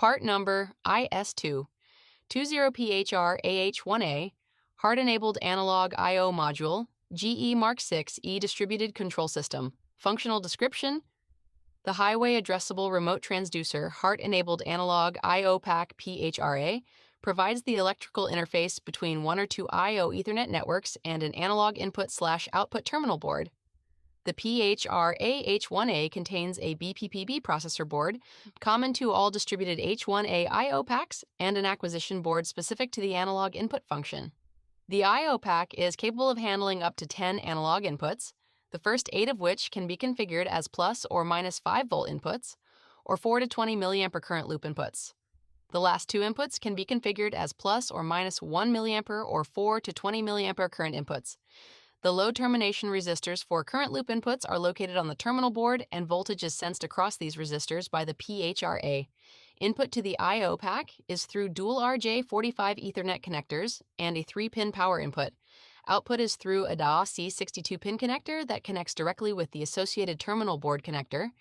Part number IS220PHRAH1A, HART-enabled analog I/O module, GE Mark 6E distributed control system. Functional description: the highway addressable remote transducer HART-enabled analog I/O pack PHRA provides the electrical interface between one or two I/O Ethernet networks and an analog input/output terminal board. The PHRAH1A contains a BPPB processor board, common to all distributed H1A I/O packs, and an acquisition board specific to the analog input function. The I/O pack is capable of handling up to 10 analog inputs, the first 8 of which can be configured as plus or minus 5 volt inputs, or 4 to 20 mA current loop inputs. The last 2 inputs can be configured as plus or minus 1 mA or 4 to 20 mA current inputs. The load termination resistors for current loop inputs are located on the terminal board, and voltage is sensed across these resistors by the PHRA. Input to the I/O pack is through dual RJ45 Ethernet connectors and a 3-pin power input. Output is through a DA C62-pin connector that connects directly with the associated terminal board connector.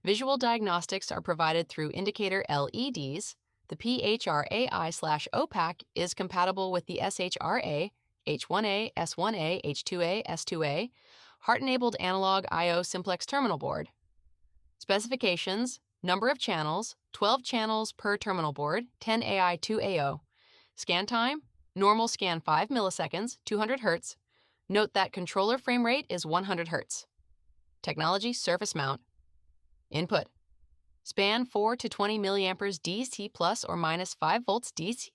Visual diagnostics are provided through indicator LEDs. The PHRAI/O pack is compatible with the SHRA, H1A, S1A, H2A, S2A, HART-enabled analog I/O simplex terminal board. Specifications: number of channels, 12 channels per terminal board, 10 AI2AO. Scan time: normal scan 5 milliseconds, 200 Hz. Note that controller frame rate is 100 Hz. Technology: surface mount. Input: span 4 to 20 mA DC plus or minus 5 volts DC.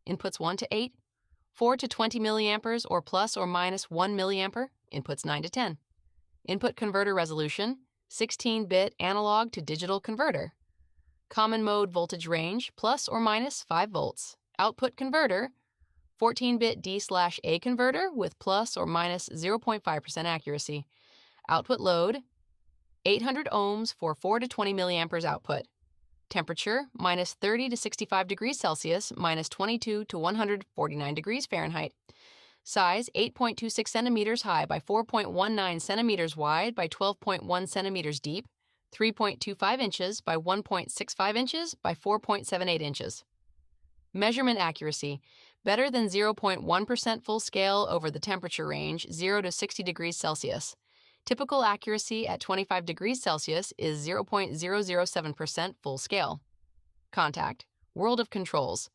Inputs 1 to 8. 4 to 20 mA or plus or minus 1 mA, inputs 9 to 10. Input converter resolution: 16-bit analog to digital converter. Common mode voltage range: plus or minus 5 volts. Output converter: 14-bit D/A converter with plus or minus 0.5% accuracy. Output load: 800 ohms for 4 to 20 mA output. Temperature: minus 30 to 65 degrees Celsius, minus 22 to 149 degrees Fahrenheit. Size: 8.26 centimeters high by 4.19 centimeters wide by 12.1 centimeters deep, 3.25 inches by 1.65 inches by 4.78 inches. Measurement accuracy: better than 0.1% full scale over the temperature range 0 to 60 degrees Celsius. Typical accuracy at 25 degrees Celsius is 0.007% full scale. Contact: world of controls.